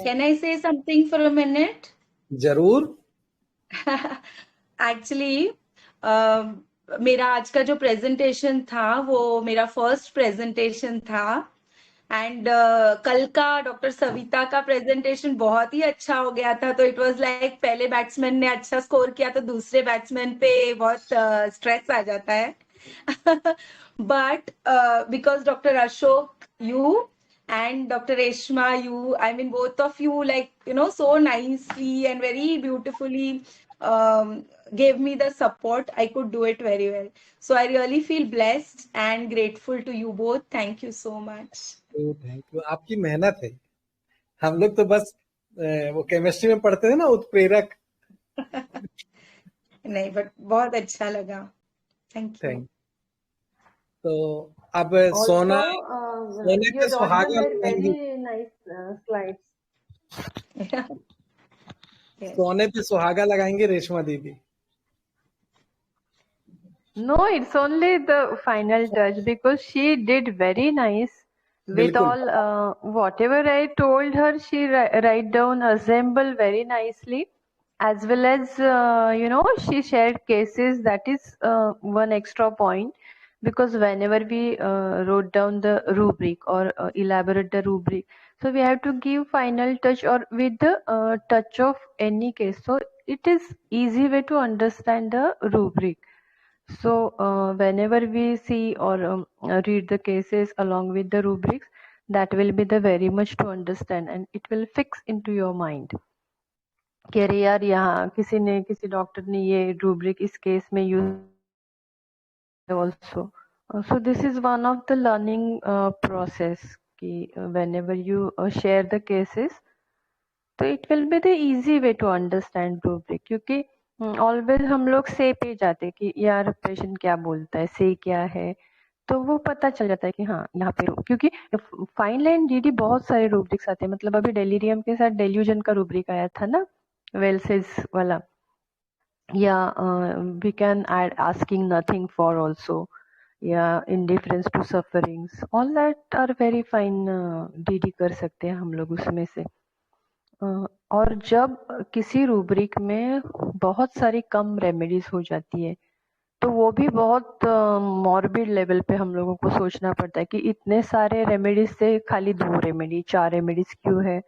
Can I say something for a minute? जरूर. Actually मेरा आज का जो प्रेजेंटेशन था वो मेरा फर्स्ट प्रेजेंटेशन था एंड कल का डॉक्टर सविता का प्रेजेंटेशन बहुत ही अच्छा हो गया था. तो इट वाज लाइक पहले बैट्समैन ने अच्छा स्कोर किया तो दूसरे बैट्समैन पे बहुत स्ट्रेस आ जाता है. But because doctor Ashok you and Dr. Reshma, I mean, both of you, like, so nicely and very beautifully gave me the support. I could do it very well. So I really feel blessed and grateful to you both. Thank you so much. Thank you. आपकी मेहनत है. हम लोग तो बस वो chemistry में पढ़ते थे ना, उत्प्रेरक. नहीं, बट बहुत अच्छा लगा. Thank you. तो अब Also, सोना your पे daughter सुहागा made लगाएंगी. very nice slides. Yes. सोने पे सुहागा लगाएंगे रेशमा दीदी. No, it's only the final touch because she did very nice with बिल्कुल. all whatever I told her. She write down, assemble very nicely, as well as she shared cases. That is one extra point, because whenever we wrote down the rubric or elaborate the rubric, so we have to give final touch or with the touch of any case. So it is easy way to understand the rubric. So whenever we see or read the cases along with the rubrics, that will be the very much to understand, and it will fix into your mind कि अरे यार यहाँ किसी doctor ने ये rubric इस case में use also. So this is one of the learning process कि whenever you share the cases, तो it will be the easy way to understand rubric. क्योंकि ऑलवेज हम लोग से पे जाते कि यार पेशेंट क्या बोलता है, से क्या है, तो वो पता चल जाता है कि हाँ यहाँ पे क्योंकि फाइन लाइन डीडी बहुत सारे रूब्रिक्स आते हैं. मतलब अभी डेलीरियम के साथ डेल्यूजन का रूब्रिक आया था ना, वेल्सेस वाला, या we can add asking nothing for also, या indifference to sufferings, all that are very fine डीडी कर सकते हैं हम लोग उसमें से. और जब किसी रूब्रिक में बहुत सारी कम रेमेडीज हो जाती है तो वो भी बहुत मॉर्बिड लेवल पे हम लोगों को सोचना पड़ता है कि इतने सारे रेमेडीज से खाली 2 रेमेडी 4 रेमेडीज क्यों है.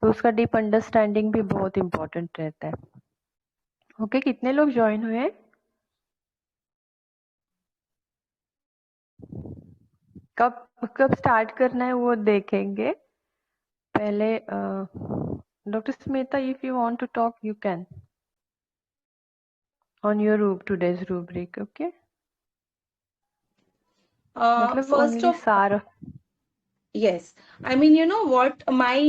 तो उसका डीप अंडरस्टैंडिंग भी बहुत इम्पोर्टेंट रहता है. ओके, कितने लोग ज्वाइन हुए हैं? कब स्टार्ट करना है वो देखेंगे पहले. Doctor Smita, if you want to talk you can on your today's rubric. Okay, मतलब First only of सार. Yes, I mean, you know what, my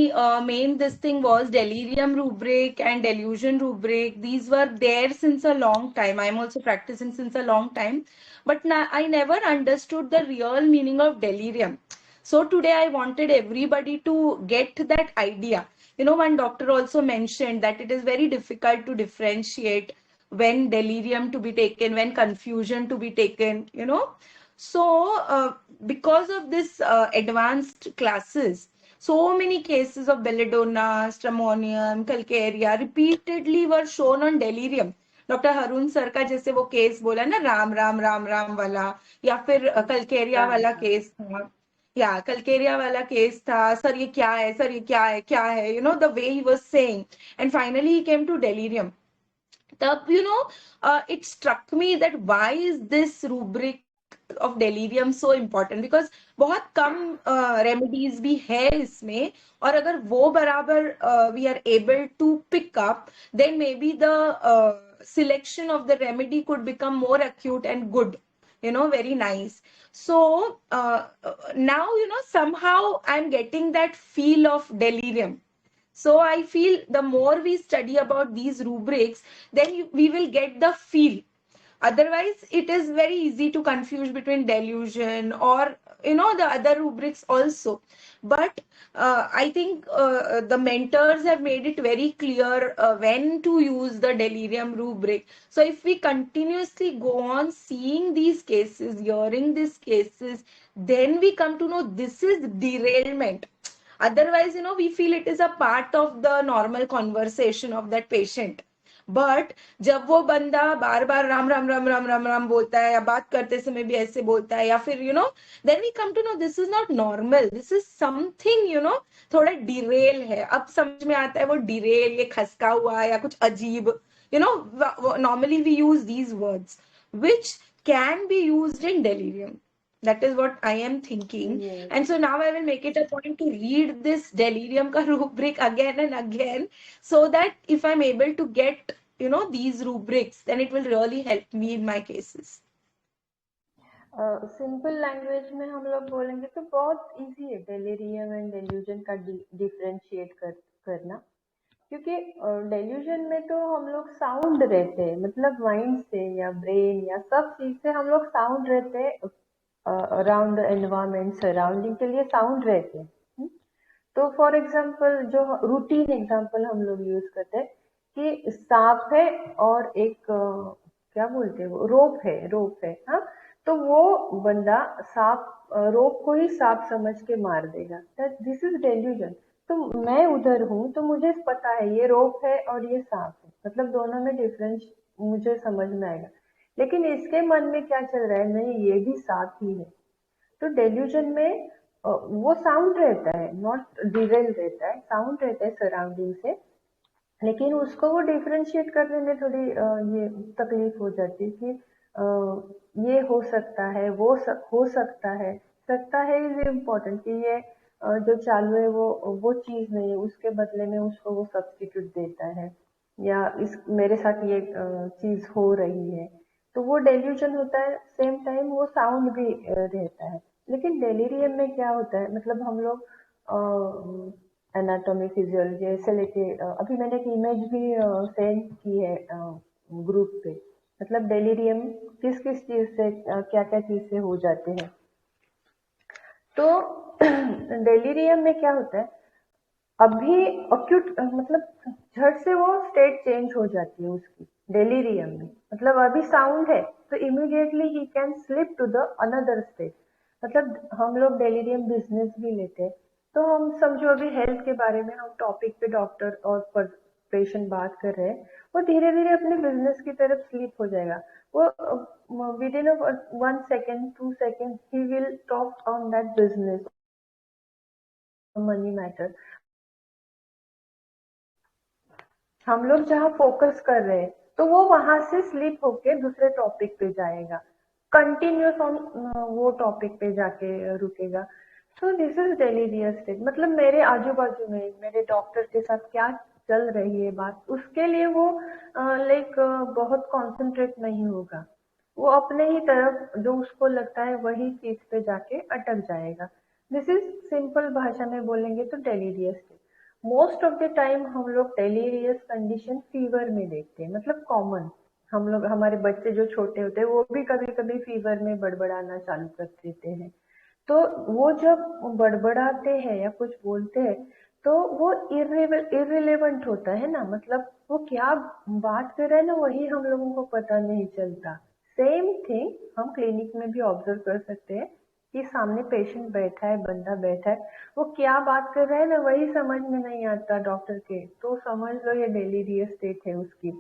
main this thing was delirium rubric and delusion rubric. These were there since a long time. I'm also practicing since a long time, but I never understood the real meaning of delirium. So today I wanted everybody to get that idea. One doctor also mentioned that it is very difficult to differentiate when delirium to be taken, when confusion to be taken. So, because of this advanced classes, so many cases of belladonna, stramonium, calcarea repeatedly were shown on delirium. Doctor Harun sir का जैसे वो case बोला ना, राम राम राम राम वाला, या फिर Calcarea वाला case था, या कलकेरिया वाला केस था, सर ये क्या है, सर ये क्या है, क्या है, the way he was saying, and finally he came to delirium. तब it struck me that why is this rubric of delirium so important, because बहुत कम रेमेडीज भी है इसमें, और अगर वो बराबर we are able to pick up, then maybe the selection of the remedy could become more acute and good, very nice. So now somehow I'm getting that feel of delirium. So I feel the more we study about these rubrics, then we will get the feel. Otherwise, it is very easy to confuse between delusion or the other rubrics also. But I think the mentors have made it very clear when to use the delirium rubric. So if we continuously go on seeing these cases, hearing these cases, then we come to know this is derailment. Otherwise, we feel it is a part of the normal conversation of that patient. But जब वो बंदा बार बार राम राम राम राम राम राम बोलता है, या बात करते समय भी ऐसे बोलता है, या फिर then we come to know this is not normal, this is something थोड़ा डिरेल है. अब समझ में आता है वो डिरेल, ये खसका हुआ या कुछ अजीब. Normally we use these words which can be used in delirium. That is what I am thinking. Yes. And so now I will make it a point to read this delirium ka rubric again and again, so that if I'm able to get these rubrics, then it will really help me in my cases. Simple language में हम लोग बोलेंगे तो बहुत easy है delirium and delusion का differentiate करना, क्योंकि डेल्यूजन में तो हम लोग साउंड रहते हैं, मतलब माइंड से या ब्रेन या सब चीज से हम लोग साउंड रहते हैं, अराउंड द एनवायरमेंट सराउंडिंग के लिए साउंड रहते हैं. तो फॉर एग्जांपल जो रूटीन एग्जांपल हम लोग यूज करते हैं कि सांप है और एक क्या बोलते हैं वो रोप है. हाँ, तो वो बंदा सांप रोप को ही सांप समझ के मार देगा. This is delusion. तो मैं उधर हूँ तो मुझे पता है ये रोप है और ये सांप है, मतलब दोनों में डिफरेंस मुझे समझ में आएगा. लेकिन इसके मन में क्या चल रहा है, नहीं ये भी सांप ही है. तो डेल्यूजन में वो साउंड रहता है, नॉट डिरेल रहता है, साउंड रहता है सराउंडिंग से, लेकिन उसको वो डिफरेंशिएट करने में थोड़ी ये तकलीफ हो जाती है कि ये हो सकता है, वो हो सकता है इज इम्पोर्टेंट कि ये जो चालू है वो चीज नहीं है, उसके बदले में उसको वो सब्स्टिट्यूट देता है, या इस मेरे साथ ये चीज हो रही है, तो वो डेल्यूजन होता है. सेम टाइम वो साउंड भी रहता है. लेकिन डेलीरियम में क्या होता है, मतलब हम लोग एनाटॉमी फिजियोलॉजी ऐसे लेके अभी मैंने एक इमेज भी सेंड की है ग्रुप पे, मतलब डेलीरियम किस किस चीज से क्या क्या चीज से हो जाते हैं. तो डेलीरियम में क्या होता है, अभी अक्यूट मतलब झट से वो स्टेट चेंज हो जाती है उसकी डेलीरियम में. मतलब अभी साउंड है तो इमीडिएटली ही can slip to the another state. मतलब हम लोग डेलीरियम बिजनेस भी लेते हैं, तो हम समझो अभी हेल्थ के बारे में हम टॉपिक पे डॉक्टर और पेशेंट बात कर रहे हैं, वो धीरे धीरे अपने बिजनेस की तरफ स्लिप हो जाएगा. वो with in 1 second 2 second he will talk on that business, money matter. हम लोग जहाँ फोकस कर रहे हैं तो वो वहां से स्लिप होके दूसरे टॉपिक पे जाएगा, कंटिन्यूस ऑन वो टॉपिक पे जाके रुकेगा. तो दिस इज डेलीरियस स्टेट. मतलब मेरे आजू बाजू में मेरे डॉक्टर के साथ क्या चल रही है बात, उसके लिए वो बहुत कॉन्सेंट्रेट नहीं होगा, वो अपने ही तरफ जो उसको लगता है वही चीज पे जाके अटक जाएगा. दिस इज सिंपल भाषा में बोलेंगे तो delirious state. Most of the time हम लोग डेलीरियस कंडीशन फीवर में देखते हैं, मतलब कॉमन. हम लोग हमारे बच्चे जो छोटे होते हैं वो भी कभी कभी फीवर में बड़बड़ाना चालू कर देते हैं. तो वो जब बड़बड़ाते हैं या कुछ बोलते हैं तो वो इररिलेवेंट होता है ना, मतलब वो क्या बात कर रहे हैं ना वही हम लोगों को पता नहीं चलता. सेम थिंग हम क्लिनिक में भी ऑब्जर्व कर सकते हैं कि सामने पेशेंट बैठा है, बंदा बैठा है, वो क्या बात कर रहा है ना वही समझ में नहीं आता डॉक्टर के, तो समझ लो ये डेलीरियस स्टेट है उसकी.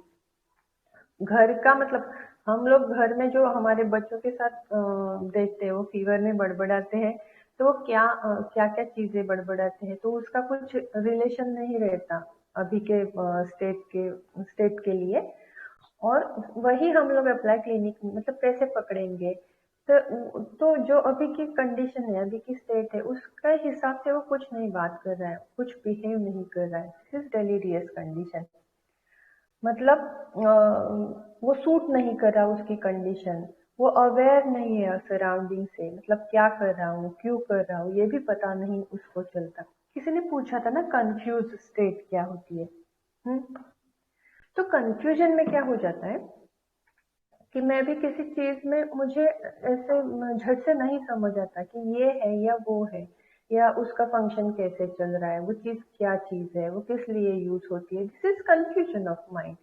घर का मतलब हम लोग घर में जो हमारे बच्चों के साथ देखते हैं वो फीवर में बड़बड़ाते हैं, तो वो क्या क्या चीजें बड़बड़ाते हैं, तो उसका कुछ रिलेशन नहीं रहता अभी के स्टेट के लिए. और वही हम लोग अप्लाई क्लिनिक में, मतलब कैसे पकड़ेंगे, तो जो अभी की कंडीशन है, अभी की स्टेट है, उसका हिसाब से वो कुछ नहीं बात कर रहा है, कुछ बिहेव नहीं कर रहा है. This is delirious condition. मतलब वो सूट नहीं कर रहा उसकी कंडीशन, वो अवेयर नहीं है सराउंडिंग से, मतलब क्या कर रहा हूँ, क्यों कर रहा हूँ, ये भी पता नहीं उसको चलता. किसी ने पूछा था ना कंफ्यूज स्टेट क्या होती है. तो कंफ्यूजन में क्या हो जाता है कि मैं भी किसी चीज में मुझे ऐसे झट से नहीं समझ आता कि ये है या वो है, या उसका फंक्शन कैसे चल रहा है, वो चीज क्या चीज है, वो किस लिए यूज होती है. This is confusion of mind.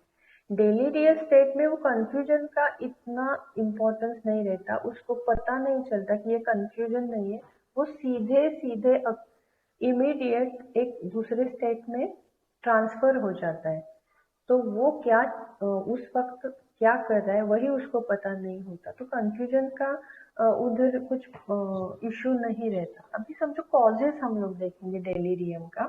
Delirious state में वो कंफ्यूजन का इतना इम्पोर्टेंस नहीं रहता, उसको पता नहीं चलता कि ये कंफ्यूजन नहीं है, वो सीधे सीधे इमीडिएट एक दूसरे स्टेट में ट्रांसफर हो जाता है। तो वो क्या उस वक्त क्या कर रहा है वही उसको पता नहीं होता, तो कंफ्यूजन का उधर कुछ इशू नहीं रहता। अभी समझो कॉजेस हम लोग देखेंगे डेलीरियम का,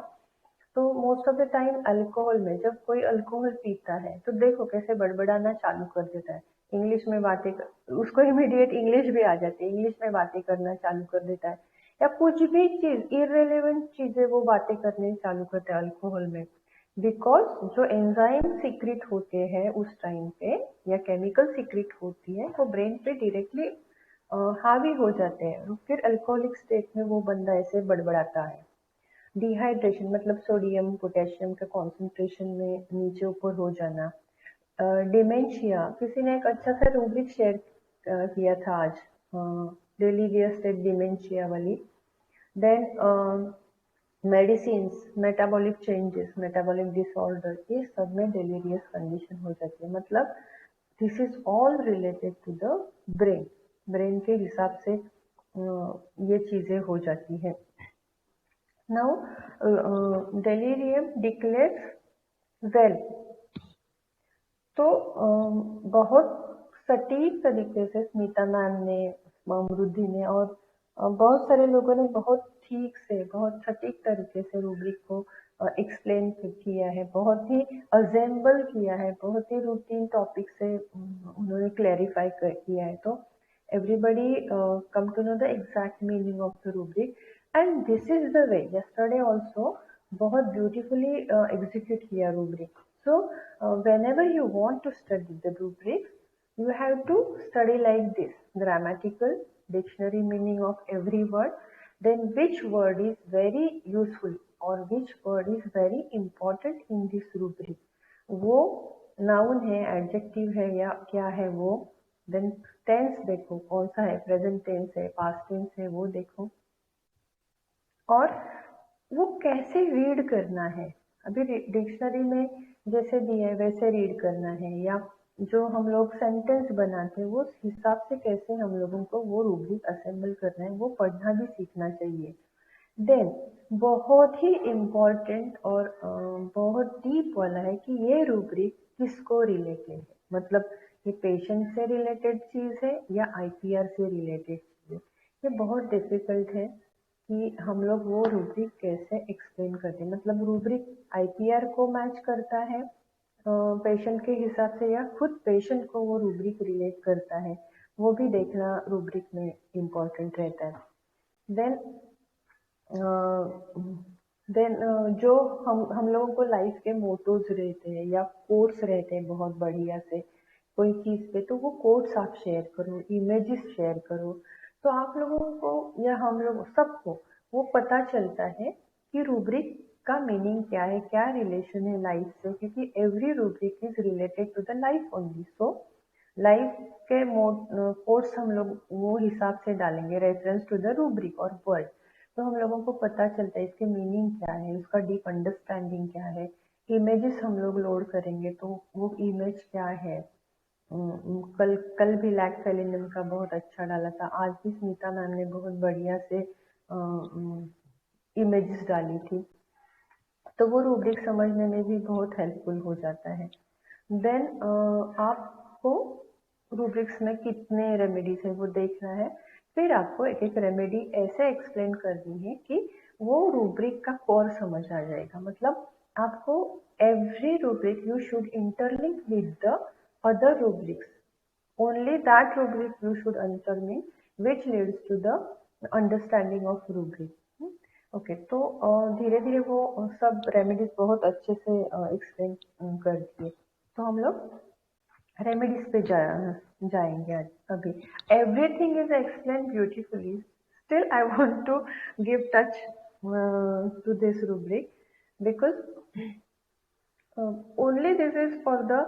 तो most of the time alcohol में, जब कोई अल्कोहल पीता है तो देखो कैसे बड़बड़ाना चालू कर देता है, इंग्लिश में उसको इमीडिएट इंग्लिश भी आ जाती है, इंग्लिश में बातें करना चालू कर देता है, या कुछ भी चीज इररिलेवेंट चीजें वो बातें करने चालू करता है अल्कोहल में। बिकॉज जो एंजाइम सीक्रेट होते हैं उस टाइम पे या केमिकल सीक्रेट होती है वो ब्रेन पे डायरेक्टली हावी हो जाते हैं, फिर अल्कोहलिक स्टेट में वो बंदा ऐसे बड़बड़ाता है। डिहाइड्रेशन मतलब सोडियम पोटेशियम का कॉन्सेंट्रेशन में नीचे ऊपर हो जाना। डिमेंशिया, किसी ने एक अच्छा सा रूब्रिक शेयर किया था आज, डेलीरियस स्टेट डिमेंशिया वाली। Then medicines, metabolic changes, metabolic disorder, ये सब में डेलीरियस कंडीशन हो जाती है। मतलब this is all related to the brain, brain के हिसाब से ये चीजें हो जाती है। नाउ डेलीरियम डिक्लेयर्स वेल, तो बहुत सटीक तरीके से स्मिता मैम ने, ममरुद्धि ने और बहुत सारे लोगों ने बहुत ठीक से, बहुत सटीक तरीके से रूब्रिक को एक्सप्लेन किया है, बहुत ही असेंबल किया है, बहुत ही रूटीन टॉपिक से उन्होंने क्लैरिफाई किया है। तो everybody come to know the exact meaning of the rubric, and this is the way yesterday also बहुत beautifully execute किया rubric. So whenever you want to study the rubrics, you have to study like this: grammatical, dictionary meaning of every word, then which word is very useful or which word is very important in this rubric, वो noun है, adjective है या क्या है वो, then tense देखो कौन सा है, प्रेजेंट टेंस है, पास्ट टेंस है, वो देखो, और वो कैसे रीड करना है। अभी डिक्शनरी में जैसे दिया है वैसे रीड करना है, या जो हम लोग सेंटेंस बनाते हैं वो उस हिसाब से कैसे हम लोगों को वो रूब्रिक असेंबल करना है, वो पढ़ना भी सीखना चाहिए। देन बहुत ही इम्पोर्टेंट और बहुत डीप वाला है कि ये रूब्रिक किसको रिलेटेड है, मतलब ये पेशेंट से रिलेटेड चीज है या आईपीआर से रिलेटेड चीज है। ये बहुत डिफिकल्ट है कि हम लोग वो रूब्रिक कैसे एक्सप्लेन करते हैं, मतलब रूब्रिक आईपीआर को मैच करता है पेशेंट के हिसाब से, या खुद पेशेंट को वो रूब्रिक रिलेट करता है, वो भी देखना रूब्रिक में इम्पोर्टेंट रहता है। देन जो हम लोगों को लाइफ के मोटोज रहते हैं या कोट्स रहते हैं बहुत बढ़िया से कोई चीज पे, तो वो कोट्स आप शेयर करो, इमेजेस शेयर करो, तो आप लोगों को या हम लोग सबको वो पता चलता है कि रूब्रिक का मीनिंग क्या है, क्या रिलेशन है लाइफ से, क्योंकि every rubric is related to the life only. So life के कोट्स हम लोग वो हिसाब से डालेंगे, रेफरेंस टू द रूब्रिक और वर्ड, तो हम लोगों को पता चलता है इसके मीनिंग क्या है, उसका डीप अंडरस्टैंडिंग क्या है। इमेजेस हम लोग लोड करेंगे तो वो इमेज क्या है, कल भी लैक फेलिनम का बहुत अच्छा डाला था, आज भी स्मिता मैम ने बहुत बढ़िया से इमेजेस डाली थी, तो वो रूब्रिक समझने में भी बहुत हेल्पफुल हो जाता है। देन आपको रूब्रिक्स में कितने रेमेडीज है वो देखना है, फिर आपको एक एक रेमेडी ऐसे एक्सप्लेन करनी है कि वो रूब्रिक का कोर समझ आ जाएगा। मतलब आपको every rubric you should interlink with the other rubrics, only that rubric you should interlink which leads to the understanding of rubric. Okay, तो धीरे धीरे वो सब रेमेडीज बहुत अच्छे से एक्सप्लेन कर दिए, तो हम लोग रेमेडीज पे जाएंगे आज। अभी everything is explain beautifully, still I want to give touch to this rubric because only this is for the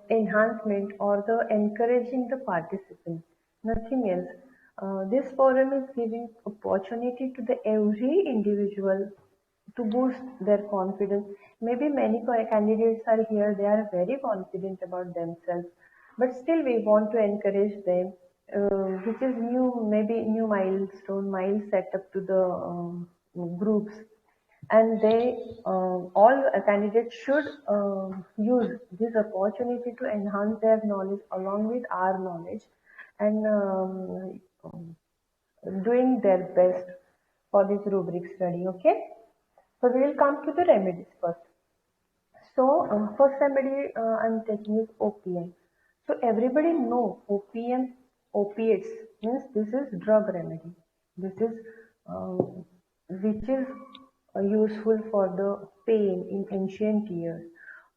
enhancement or the encouraging the participant, nothing else. This forum is giving opportunity to the every individual to boost their confidence. Maybe many candidates are here, they are very confident about themselves, but still we want to encourage them, which is new, maybe new milestone, mile set up to the groups, and all candidates should use this opportunity to enhance their knowledge along with our knowledge, and doing their best for this rubric study. Okay, so we will come to the remedies first. So first remedy I'm taking is OPM. So everybody know OPM, opiates means this is drug remedy. This is which is useful for the pain in ancient years.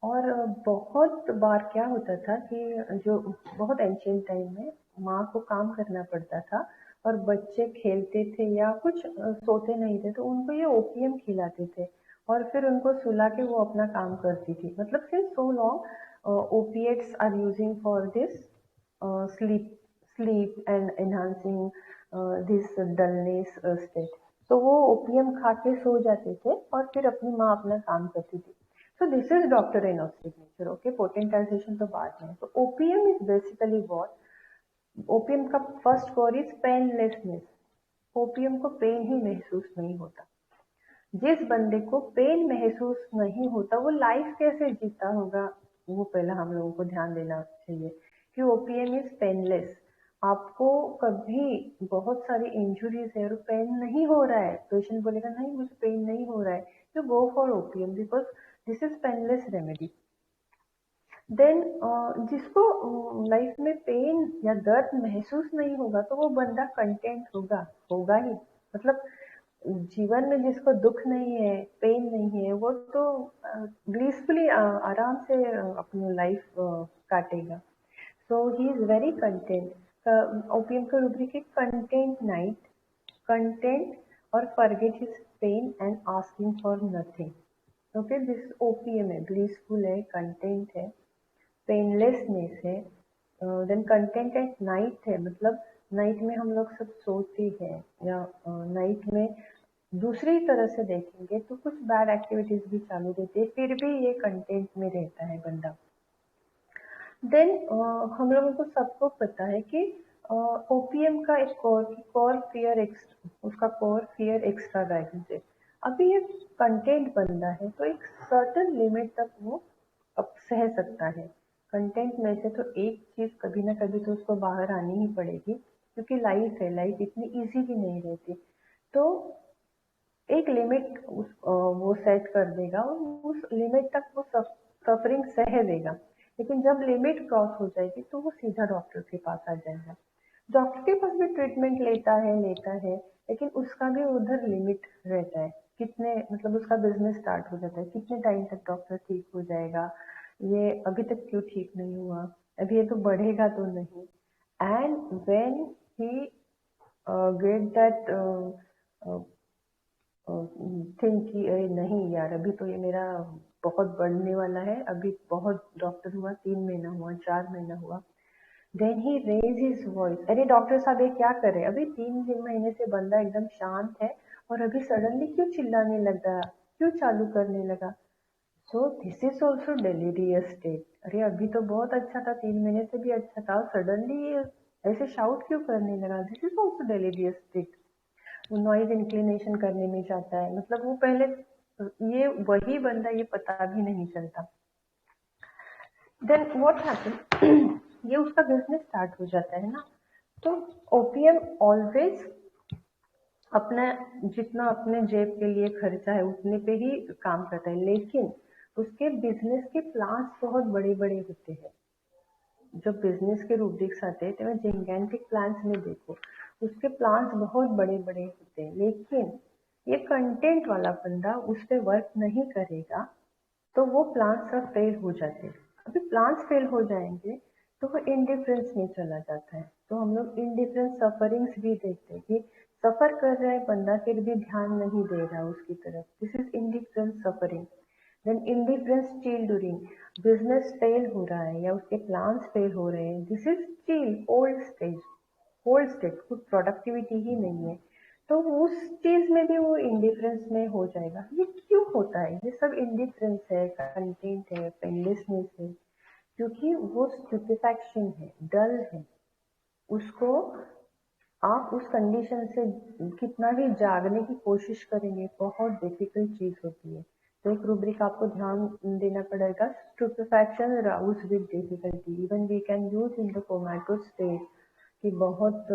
और बहुत बार क्या होता था कि जो बहुत ancient time में माँ को काम करना पड़ता था और बच्चे खेलते थे या कुछ सोते नहीं थे तो उनको ये ओपीएम खिलाते थे और फिर उनको सुला के वो अपना काम करती थी. मतलब since so long opiates are using for this sleep and enhancing this dullness state. तो वो ओपीएम खा के सो जाते थे और फिर अपनी माँ अपना काम करती थी. So this is doctor of signature. Okay, potentization तो बाद में. So opium is basically what? Opium का first core is painlessness. Opium को पेन ही महसूस नहीं होता. जिस बंदे को पेन महसूस नहीं होता वो लाइफ कैसे जीता होगा, वो पहला हम लोगों को ध्यान देना चाहिए कि ओपीएम इज पेनलेस. आपको कभी बहुत सारी इंजुरीज है और पेन नहीं हो रहा है, पेशेंट बोलेगा नहीं मुझे पेन नहीं हो रहा है, you go for opium because this is painless remedy. Then जिसको लाइफ में पेन या दर्द महसूस नहीं होगा तो वो बंदा कंटेंट होगा ही. मतलब जीवन में जिसको दुख नहीं है, पेन नहीं है, वो तो ब्लिसफुली आराम से अपनी लाइफ काटेगा. So he is very content. OPM का रूब्रिक है कंटेंट नाइट, कंटेंट और forget his pain and asking for nothing. Okay, this OPM है, ब्लिसफुल है, कंटेंट है, पेनलेसनेस है. देन कंटेंट एट नाइट है, मतलब नाइट में हम लोग सब सोते हैं या नाइट में दूसरी तरह से देखेंगे तो कुछ बैड एक्टिविटीज भी चालू रहती है, फिर भी ये कंटेंट में रहता है बंदा. देन हम लोगों को सबको पता है कि ओपीएम का एक कोर फियर, उसका कोर फियर एक्स्ट्रावैगेंस है. अभी ये कंटेंट बंदा है तो एक सर्टेन लिमिट तक वो अब सह सकता है. कंटेंट में से तो एक चीज कभी ना कभी तो उसको बाहर आनी ही पड़ेगी क्योंकि लाइफ है, लाइफ इतनी इजी भी नहीं रहती. तो एक लिमिट वो सेट कर देगा और उस लिमिट तक वो सफरिंग सह देगा. लेकिन जब लिमिट क्रॉस हो जाएगी तो वो सीधा डॉक्टर के पास आ जाएगा. डॉक्टर के पास भी ट्रीटमेंट लेता है लेकिन उसका भी उधर लिमिट रहता है. कितने मतलब उसका बिजनेस स्टार्ट हो जाता है, कितने टाइम तक डॉक्टर ठीक हो जाएगा, ये अभी तक क्यों ठीक नहीं हुआ, अभी ये तो बढ़ेगा तो नहीं. And when he get that think कि अरे नहीं यार अभी तो ये मेरा बहुत बढ़ने वाला है, अभी बहुत डॉक्टर हुआ, 3 महीना हुआ, 4 महीना हुआ. Then he raise his voice, अरे डॉक्टर साहब ये क्या करे, अभी 3 महीने से बंदा एकदम शांत है और अभी सडनली क्यों चिल्लाने लगा, क्यों चालू करने लगा. So this is also delirious state. अरे अभी तो बहुत अच्छा था, 3 महीने से भी अच्छा था, सडनली ऐसे शाउट क्यों करने लगा. This is also delirious state. वो नॉइज इंक्लिनेशन करने में जाता है, मतलब वो पहले ये वही बंदा ये पता भी नहीं चलता. देन व्हाट हैपन, ये उसका बिजनेस स्टार्ट हो जाता है ना. तो ओपीएम ऑलवेज अपना जितना अपने जेब के लिए खर्चा है उतने पे ही काम करता है, लेकिन उसके बिजनेस के प्लान्स बहुत बड़े बड़े होते हैं. जब बिजनेस के रूब्रिक्स आते हैं तो जिगेंटिक प्लान्स में देखो, उसके प्लान्स बहुत बड़े बड़े होते हैं, लेकिन ये कंटेंट वाला बंदा उस पर वर्क नहीं करेगा तो वो प्लान्स सब फेल हो जाते हैं. अभी प्लान्स फेल हो जाएंगे तो वो इंडिफरेंस में चला जाता है. तो हम लोग इंडिफरेंस सफरिंग्स भी देखते हैं कि सफर कर रहा है बंदा फिर भी ध्यान नहीं दे रहा उसकी तरफ. This is indifference suffering. Then indifference still during, business fail हो रहा है या उसके प्लान्स फेल हो रहे हैं, this is still old stage, hold state, कुछ प्रोडक्टिविटी ही नहीं है. तो उस चीज में भी वो इंडिफरेंस में हो जाएगा. ये क्यों होता है, ये सब इंडिफरेंस है, कंटेंट है, पेनलेसनेस है, क्योंकि वो स्टुपेफैक्शन है, डल है, उसको आप उस कंडीशन से कितना भी जागने की कोशिश करेंगे, बहुत डिफिकल्ट चीज होती है। तो एक रूब्रिक आपको ध्यान देना पड़ेगा, stupefaction rouse with difficulty even we can use in the comatose state, कि बहुत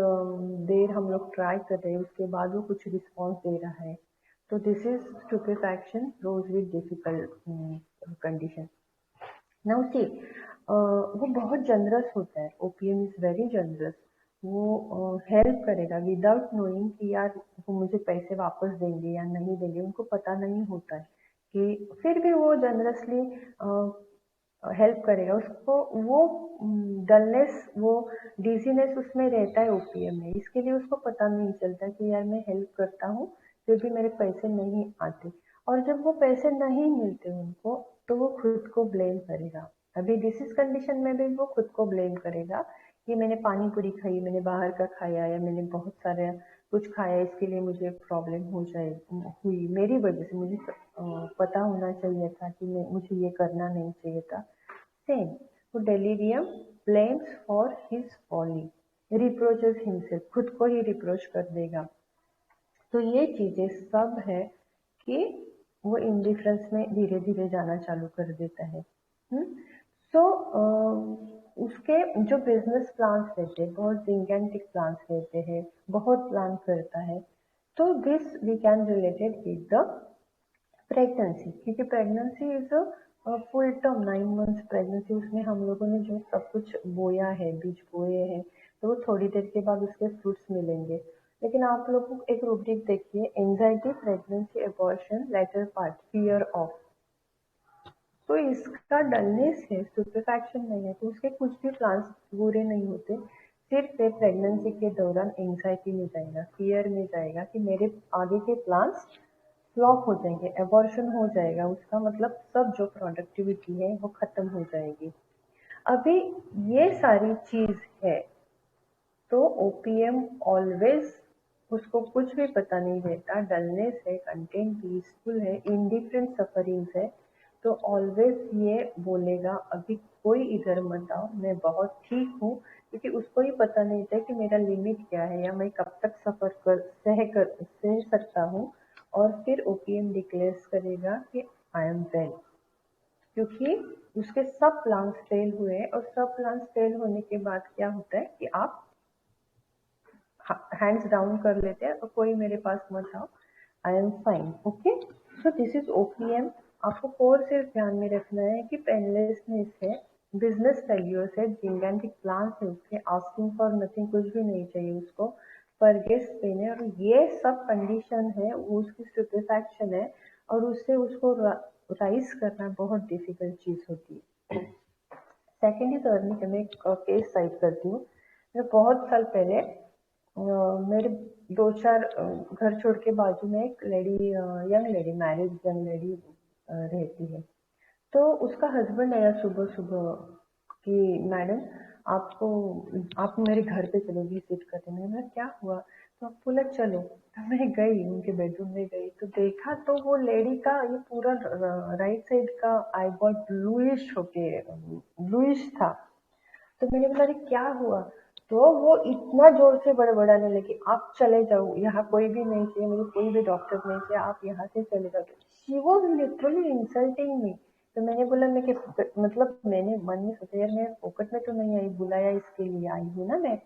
देर हम लोग ट्राई कर रहे हैं, उसके बाद वो कुछ रिस्पॉन्स दे रहा है, तो this is stupefaction rose with difficult condition. Now see, वो बहुत जनरस होता है, ओपीएम इज वेरी जनरस। वो हेल्प करेगा विदाउट नोइंग कि यार वो मुझे पैसे वापस देंगे या नहीं देंगे, उनको पता नहीं होता है कि, फिर भी वो जनरसली हेल्प करेगा उसको। वो डलनेस, वो डिजीनेस उसमें रहता है ओपीएम में, इसके लिए उसको पता नहीं चलता कि यार मैं हेल्प करता हूँ फिर भी मेरे पैसे नहीं आते, और जब वो पैसे नहीं मिलते उनको तो वो खुद को ब्लेम करेगा। अभी डिसीज कंडीशन में भी वो खुद को ब्लेम करेगा कि मैंने पानी पूरी खाई, मैंने बाहर का खाया, या मैंने बहुत सारे कुछ खाया, इसके लिए मुझे प्रॉब्लम हो जाए हुई, मेरी वजह से, मुझे पता होना चाहिए था कि मुझे ये करना नहीं चाहिए था। सेम, तो delirium blames for his folly, reproaches himself, खुद को ही रिप्रोच कर देगा। तो ये चीजें सब है कि वो इंडिफरेंस में धीरे धीरे जाना चालू कर देता है। सो उसके जो बिजनेस प्लान्स रहते हैं, बहुत जिंगेंटिक प्लान्स रहते हैं, बहुत प्लान करता है। तो this we can related with the pregnancy, क्योंकि pregnancy is a full term 9 months pregnancy, उसमें हम लोगों ने जो सब कुछ बोया है, बीज बोए हैं, तो वो थोड़ी देर के बाद उसके फ्रूट्स मिलेंगे। लेकिन आप लोग एक रूब्रिक देखिए, anxiety, pregnancy, abortion, later part, fear of, तो इसका डलनेस है, स्टुपेफैक्शन नहीं है, तो उसके कुछ भी प्लान्स पूरे नहीं होते। सिर्फ ये प्रेगनेंसी के दौरान एंजाइटी में जाएगा, फियर में जाएगा कि मेरे आगे के प्लान्स फ्लॉप हो जाएंगे, एबॉर्शन हो जाएगा, उसका मतलब सब जो प्रोडक्टिविटी है वो खत्म हो जाएगी। अभी ये सारी चीज है, तो ओपीएम ऑलवेज, उसको कुछ भी पता नहीं रहता, डलनेस है, कंटेंट पीसफुल है, इंडिफरेंट सफरिंग्स है, तो ऑलवेज ये बोलेगा अभी कोई इधर मत आओ, मैं बहुत ठीक हूँ, क्योंकि उसको ही पता नहीं था कि मेरा लिमिट क्या है या मैं कब तक सह सकता हूँ। और फिर ओपीएम डिक्लेयर्स करेगा कि आई एम वेल, क्योंकि उसके सब प्लान्स फेल हुए, और सब प्लान्स फेल होने के बाद क्या होता है कि आप हैंड्स डाउन कर लेते हैं, और कोई मेरे पास मत आओ, I am fine, okay. So this is opium. आपको कोर से ध्यान में रखना है कि पेनलेसनेस है, बिजनेस फेल्यूर्स है, जिंगेंटिक प्लान्स है उसके, आस्किंग फॉर नथिंग, कुछ भी नहीं चाहिए उसको, परगेस पेन है, और ये सब कंडीशन है, वो उसकी स्टुपेफैक्शन है, और उससे उसको राइज करना बहुत डिफिकल्ट चीज होती है। सेकेंड इज अर्निंग, मैं एक केस साइड करती हूँ। मैं बहुत साल पहले मेरे 2-4 घर छोड़ के बाजू में एक lady, young lady, married young lady रहती है। तो उसका हस्बैंड आया सुबह सुबह कि मैडम आपको, आप मेरे घर पे चलो विजिट करने। मैंने बोला क्या हुआ, तो आप बोला चलो। तो मैं गई उनके बेडरूम में, गई तो देखा तो वो लेडी का ये पूरा राइट साइड का आईबॉल ब्लूइश होके ब्लूइश था। तो मैंने बोला अरे क्या हुआ, तो वो इतना जोर से बड़बड़ाने लगी, आप चले जाओ, यहाँ कोई भी नहीं चाहिए मुझे, कोई भी डॉक्टर नहीं चाहिए, आप यहाँ से चले जाओ। She was literally insulting me. तो मैंने बोला मैं कि मतलब मैंने मन में सोचा यार मैं फोकट में तो नहीं आई, बुलाया इसके लिए आई हूँ ना मैं।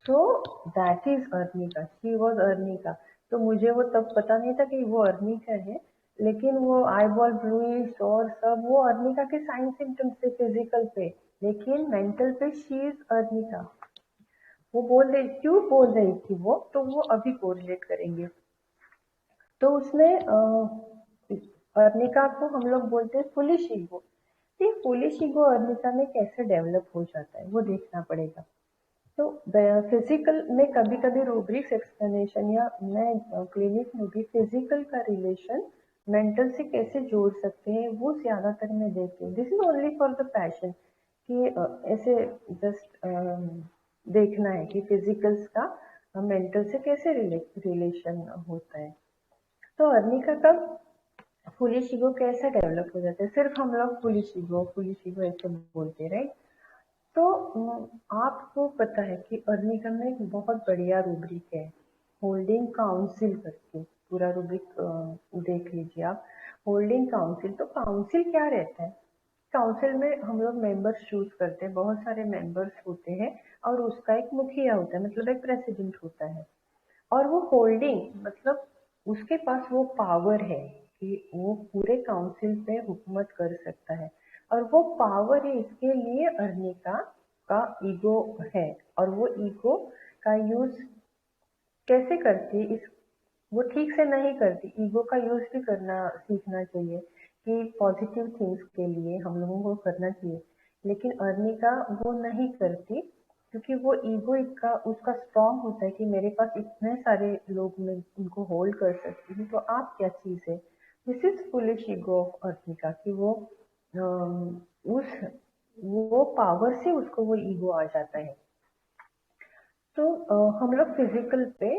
So that is arnica, she was arnica. तो मुझे वो तब पता नहीं था कि वो अर्निका है, लेकिन वो आईबॉल ब्लूइश और सब वो अर्निका के साइन सिम्टम्स थे फिजिकल पे, लेकिन मेंटल पे शी इज अर्निका। वो बोल रही, क्यों बोल रही थी वो, तो वो अभी कोरिलेट करेंगे। तो उसमें अर्निका को हम लोग बोलते हैं फुलिश ईगो। ये फुलिश ईगो अर्निका में कैसे डेवलप हो जाता है वो देखना पड़ेगा। तो फिजिकल में कभी कभी रूब्रिक्स एक्सप्लेनेशन या मैं क्लिनिक में भी फिजिकल का रिलेशन मेंटल से कैसे जोड़ सकते हैं वो ज्यादातर मैं देखती हूँ। This is only for the passion, कि ऐसे जस्ट देखना है कि फिजिकल्स का मेंटल से कैसे रिलेशन होता है। तो अर्निका का फुलिश ईगो कैसे डेवलप हो जाता है, सिर्फ हम लोग फुलिश ईगो ऐसे बोलते हैं, राइट। तो आपको पता है कि अर्निका में एक बहुत बढ़िया रूब्रिक है, होल्डिंग काउंसिल करके। पूरा रूब्रिक देख लीजिए आप। होल्डिंग काउंसिल, तो काउंसिल क्या रहता है? काउंसिल में हम लोग मेंबर्स चूज करते हैं, बहुत सारे मेंबर्स होते हैं और उसका एक मुखिया होता है, मतलब एक प्रेसिडेंट होता है। और वो होल्डिंग मतलब उसके पास वो पावर है कि वो पूरे काउंसिल पे हुकूमत कर सकता है, और वो पावर है इसके लिए अर्निका का ईगो है। और वो ईगो का यूज कैसे करती है, इस वो ठीक से नहीं करती। ईगो का यूज भी करना सीखना चाहिए कि पॉजिटिव थिंग्स के लिए हम लोगों को करना चाहिए, लेकिन अर्निका वो नहीं करती क्योंकि वो ईगो का उसका स्ट्रांग होता है कि मेरे पास इतने सारे लोग, मैं उनको होल्ड कर सकती हूँ, तो आप क्या चीज है। This is foolish ego of arnica कि वो उस वो पावर से उसको वो ईगो आ जाता है। तो हम लोग फिजिकल पे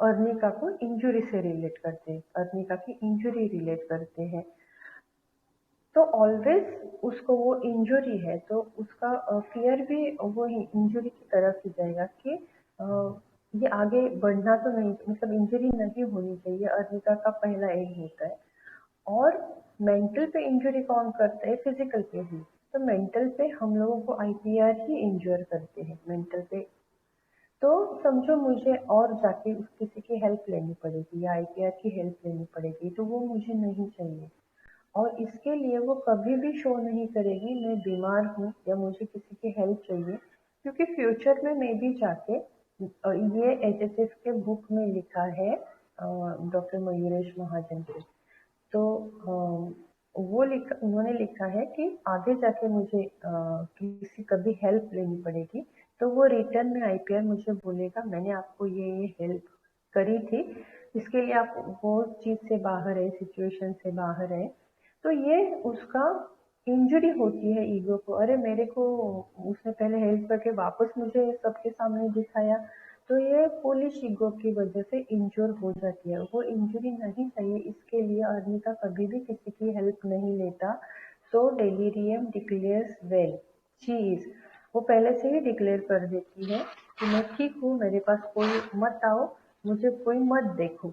अर्निका को इंजुरी से रिलेट करते हैं, अर्निका की इंजुरी रिलेट करते हैं। तो ऑलवेज उसको वो इंजुरी है तो उसका फियर भी वो इंजुरी की तरफ ही जाएगा कि ये आगे बढ़ना तो नहीं, मतलब इंजुरी नहीं होनी चाहिए, अर्निका का पहला एम होता है। और मेंटल पे इंजुरी कौन करता है? फिजिकल पे ही। तो मेंटल पे हम लोगों को आईपीआर ही इंजर करते हैं मेंटल पे। तो समझो मुझे और जाके किसी की हेल्प लेनी पड़ेगी या आईपीआर की हेल्प लेनी पड़ेगी, तो वो मुझे नहीं चाहिए। और इसके लिए वो कभी भी शो नहीं करेगी मैं बीमार हूँ या मुझे किसी की हेल्प चाहिए, क्योंकि फ्यूचर में मैं भी जाके ये एचएसएफ के बुक में लिखा है डॉक्टर मयूरेश महाजन के। तो उन्होंने लिखा है कि आगे जाके मुझे किसी कभी हेल्प लेनी पड़ेगी, तो वो रिटर्न में आईपीआर मुझे बोलेगा मैंने आपको ये हेल्प करी थी, इसके लिए आप वो चीज से बाहर है, सिचुएशन से बाहर है। तो ये उसका इंजरी होती है ईगो को। अरे मेरे को उसने पहले हेल्प करके वापस मुझे सबके सामने दिखाया, तो ये पुलिस ईगो की वजह से इंजर हो जाती है। वो इंजरी नहीं चाहिए, इसके लिए अर्निका कभी भी किसी की हेल्प नहीं लेता। So delirium declares well she is, वो पहले से ही डिक्लेयर कर देती है कि मैं ठीक हूँ, मेरे पास कोई मत आओ, मुझे कोई मत देखो।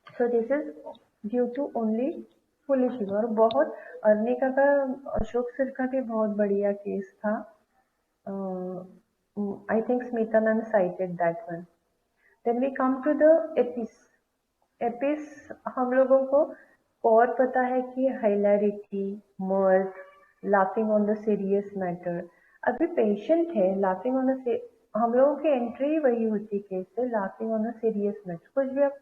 So this is due to only foolish ego. और बहुत अर्निका का अशोक सर का भी बहुत बढ़िया केस था। I think Smita ma'am cited that one. Then we come to the EPIS. EPIS हम लोगों को और पता है कि hilarity, mirth, laughing on the serious matter. अभी पेशेंट है laughing on the हम लोगों की एंट्री ही वही होती है केस से, laughing on a serious matter। कुछ भी आप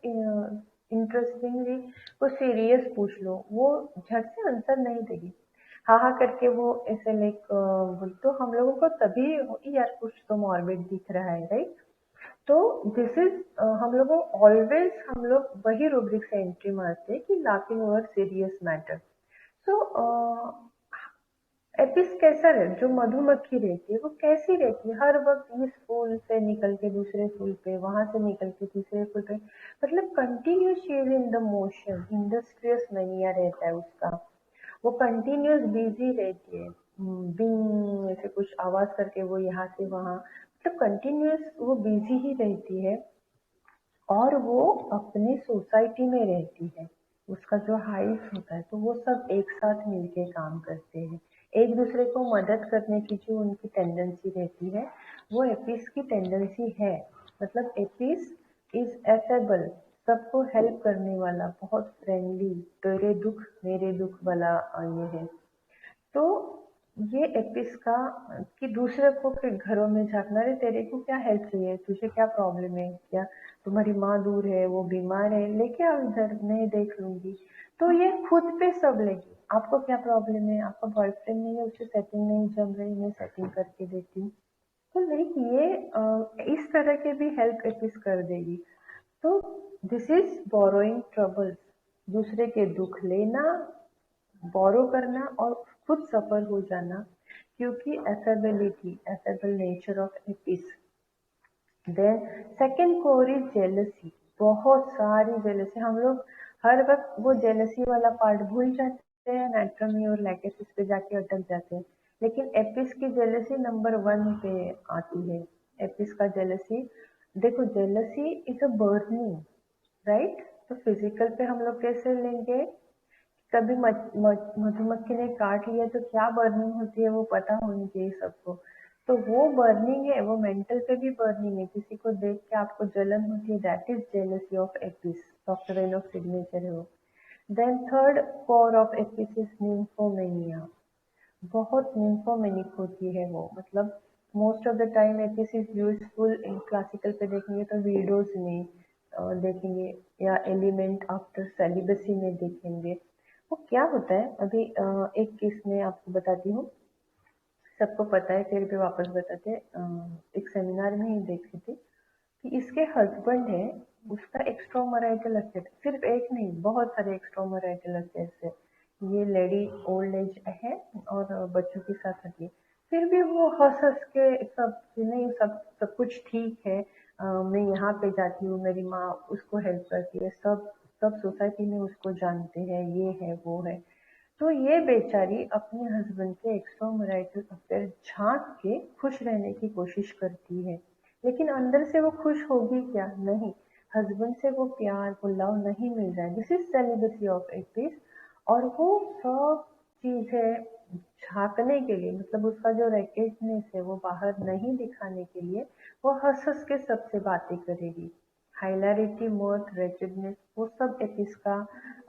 इंटरेस्टिंगली कुछ सीरियस पूछ लो, वो झट से आंसर नहीं देगी। हाँ हाँ करके वो ऐसे लाइक तो हम लोगों को तभी यार कुछ तो मॉर्बिड दिख रहा है, राइट। तो दिस इज हम लोगों ऑलवेज हम लोग वही रूब्रिक से एंट्री मारते हैं कि लाफिंग ओवर सीरियस मैटर। सो एपिस कैसा रहे, जो मधुमक्खी रहती है वो कैसी रहती है, हर वक्त इस फूल से निकल के दूसरे फूल पे, वहां से निकल के तीसरे फूल पे, मतलब continuous she is in the motion, industrious mania रहता है उसका। वो कंटिन्यूस बिजी रहती है, बिंग ऐसे कुछ आवाज करके वो यहाँ से वहां, मतलब कंटिन्यूस वो बिजी ही रहती है। और वो अपने सोसाइटी में रहती है, उसका जो हाइव होता है, तो वो सब एक साथ मिलके काम करते हैं, एक दूसरे को मदद करने की जो उनकी टेंडेंसी रहती है, वो एपिस की टेंडेंसी है। मतलब एपिस इज एफेबल, सबको हेल्प करने वाला, बहुत फ्रेंडली, तेरे दुख मेरे दुख वाला ये है। तो ये एपिस का कि दूसरे को के घरों में झांकना, रे तेरे को क्या हेल्प चाहिए, तुझे क्या प्रॉब्लम है, क्या तुम्हारी माँ दूर है, वो बीमार है, लेके आओ इधर, मैं देख लूंगी। तो ये खुद पे सब लेगी, आपको क्या प्रॉब्लम है, आपका बॉयफ्रेंड नहीं है, उसे सेटिंग नहीं जम रही, मैं सेटिंग करके देती हूँ। तो लाइक ये इस तरह के भी हेल्प एपिस कर देगी। तो दिस इज बोरोइंग ट्रबल्स, दूसरे के दुख लेना, बोरो करना और खुद सफर हो जाना, क्योंकि affability, affable nature of Apis. Then second core is jealousy, बहुत सारी जेलसी। हम लोग हर वक्त वो जेलसी वाला पार्ट भूल जाते हैं, एनाटॉमी और लाइकेसिस पे जाके अटक जाते हैं, लेकिन एपिस की जेलसी नंबर 1 पे आती है। एपिस का जेलसी, देखो jealousy is a burning, right? तो फिजिकल पे हम लोग कैसे लेंगे? कभी मधुमक्खी ने काट लिया तो क्या बर्निंग होती है वो पता होनी चाहिए सबको। तो वो बर्निंग है, वो मेंटल पे भी बर्निंग है। किसी को देख के आपको जलन होती है, that is jealousy of Apis. Doctor Renoff signature है वो। Then third core of Apis is nymphomania. बहुत निम्फोमेनिक होती है वो, मतलब most of the time Apis is useful in classical पे देखेंगे तो वीडोज में देखेंगे, या एलिमेंट आफ्टर सेलिबसी में देखेंगे। वो क्या होता है, अभी एक केस में आपको बताती हूँ, सबको पता है फिर भी वापस बताते हैं। एक सेमिनार में ही देखी थी कि इसके हस्बैंड है, उसका एक्स्ट्रामैरिटल अफेयर, सिर्फ एक नहीं बहुत सारे एक्स्ट्रामैरिटल अफेयर्स है। ये लेडी ओल्ड एज है और बच्चों के साथ रहती है, फिर भी वो हंस हंस के सब नहीं, सब सब कुछ ठीक है। मैं यहाँ पे जाती हूँ, मेरी माँ उसको हेल्प करती है, सब सब सोसाइटी में उसको जानते हैं, ये है वो है। तो ये बेचारी अपने हस्बैंड के एक्स्ट्रामैरिटल अफेयर झांक के खुश रहने की कोशिश करती है, लेकिन अंदर से वो खुश होगी क्या? नहीं। हस्बैंड से वो प्यार, वो लव नहीं मिल रहा है। This is celibacy of Apis. और वो सब चीजें झांकने के लिए, मतलब उसका जो रैकेटनेस है वो बाहर नहीं दिखाने के लिए, वो हंस हंस के सबसे बातें करेगी। हाइलैरिटी, मर्थ, रेचेडनेस, वो सब एपिस का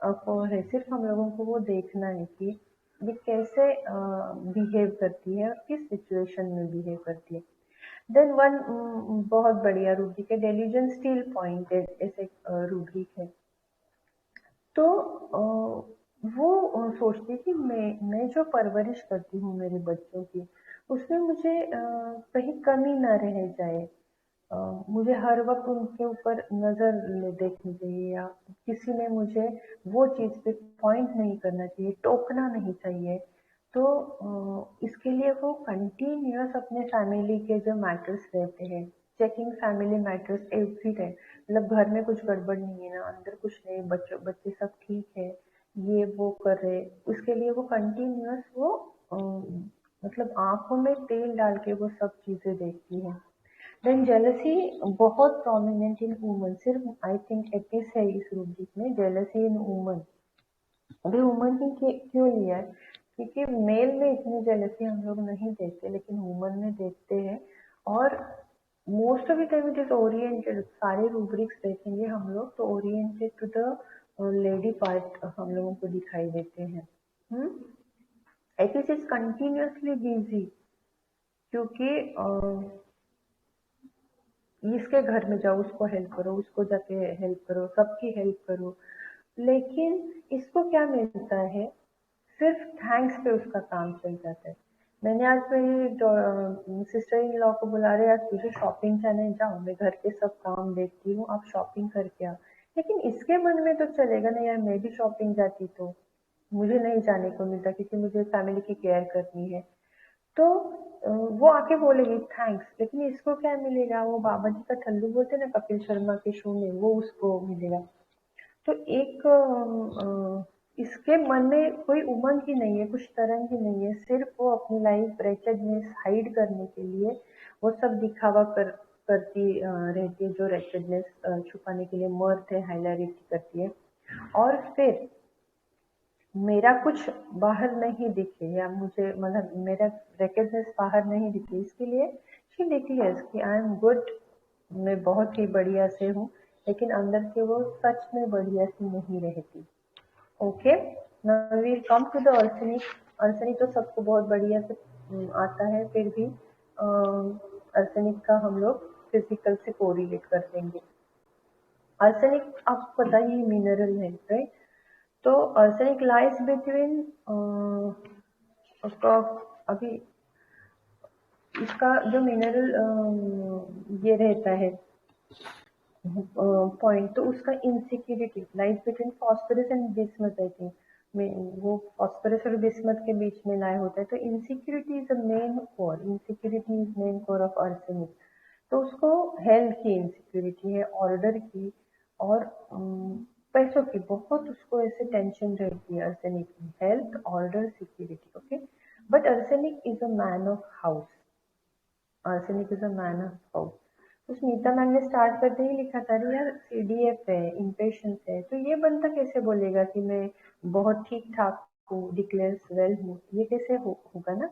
कोर है। सिर्फ हम लोगों को वो देखना है कि ये कैसे बिहेव करती है और किस सिचुएशन में बिहेव करती है। देन वन बहुत बढ़िया रूब्रिक है, डेल्यूजन स्टील पॉइंट ऐसे रूब्रिक है। तो वो सोचती थी मैं जो परवरिश करती हूँ मेरे बच्चों की, उसमें मुझे कहीं कमी ना रह जाए। मुझे हर वक्त उनके ऊपर नजर देखनी चाहिए, या किसी ने मुझे वो चीज पे पॉइंट नहीं करना चाहिए, टोकना नहीं चाहिए। तो इसके लिए वो कंटिन्यूअस अपने फैमिली के जो मैटर्स रहते हैं, checking family matters every time, मतलब घर में कुछ गड़बड़ नहीं है ना, अंदर कुछ नहीं, बच्चों बच्चे सब ठीक है, ये वो कर रहे, उसके लिए वो कंटिन्यूअस वो मतलब आंखों में तेल डाल के वो सब चीजें देखती है। देन जेलसी बहुत प्रोमिनेंट इन वुमन, सिर्फ आई थिंक एपिस है इस रूब्रिक में, जेलसी इन वुमन। अभी वुमन ही क्यों लिया है? क्योंकि मेल में इतनी जेलसी हम लोग नहीं देखते, लेकिन वुमन में देखते हैं। और most of the time it is oriented, सारे रूब्रिक्स देखेंगे हम लोग तो oriented to the lady part हम लोगों को दिखाई देते हैं। एपिस इज कंटिन्यूअसली बिजी, क्योंकि इसके घर में जाओ, उसको हेल्प करो, उसको जाके हेल्प करो, सबकी हेल्प करो। लेकिन इसको क्या मिलता है? सिर्फ थैंक्स पे उसका काम चल जाता है। मैंने आज मेरी सिस्टर इन लॉ को बुला रहे, आज तुझे शॉपिंग जाने, जाओ मैं घर के सब काम देखती हूँ, आप शॉपिंग करके आओ। लेकिन इसके मन में तो चलेगा ना, यार मैं भी शॉपिंग जाती तो मुझे नहीं जाने को मिलता क्योंकि मुझे फैमिली की केयर करनी है। तो वो आके बोलेगी थैंक्स, लेकिन इसको क्या मिलेगा? वो बाबा जी का ठल्लू बोलते ना कपिल शर्मा के शो में, वो उसको मिलेगा। तो एक इसके मन में कोई उमंग ही नहीं है, कुछ तरंग ही नहीं है, सिर्फ वो अपनी लाइफ रेचेडनेस हाइड करने के लिए वो सब दिखावा करती रहती है, जो रेचेडनेस छुपाने के लिए मर्थ है, हाइलाइट करती है। और फिर मेरा कुछ बाहर नहीं दिखे, या मुझे मतलब मेरा रेकेडनेस बाहर नहीं दिखे, इसके लिए शी डिक्लेयर्स कि आई एम गुड, मैं बहुत ही बढ़िया से हूँ, लेकिन अंदर से वो सच में बढ़िया सी नहीं रहती। Okay, now we come to the arsenic. Arsenic तो सबको बहुत बढ़िया से आता है, फिर भी अर्सेनिक का हम लोग फिजिकल से कोरिलेट कर देंगे। अर्सेनिक आपको पता ही मिनरल है, राइट? तो आर्सेनिक लाइज बिटवीन उसका, अभी इसका जो मिनरल ये रहता है पॉइंट, तो उसका insecurity lies between phosphorus and bismuth, I think वो फॉस्फोरस और बिस्मथ के बीच में लाया होता है। तो insecurity is the main core, insecurity is main core of arsenic. तो उसको हेल्थ की इनसिक्योरिटी है, ऑर्डर की, और पैसों की बहुत उसको ऐसे टेंशन रहती है आर्सेनिक में, health, order, security. Okay, But arsenic is a man of house. Arsenic is a man of house. तो स्मिता मैम ने स्टार्ट करते ही लिखा था, अरे यार सीडीएफ है, इम्पेशंस है, तो ये बंदा कैसे बोलेगा कि मैं बहुत ठीक ठाक हूँ, डिक्लेयर्स वेल हूँ, ये कैसे होगा ना।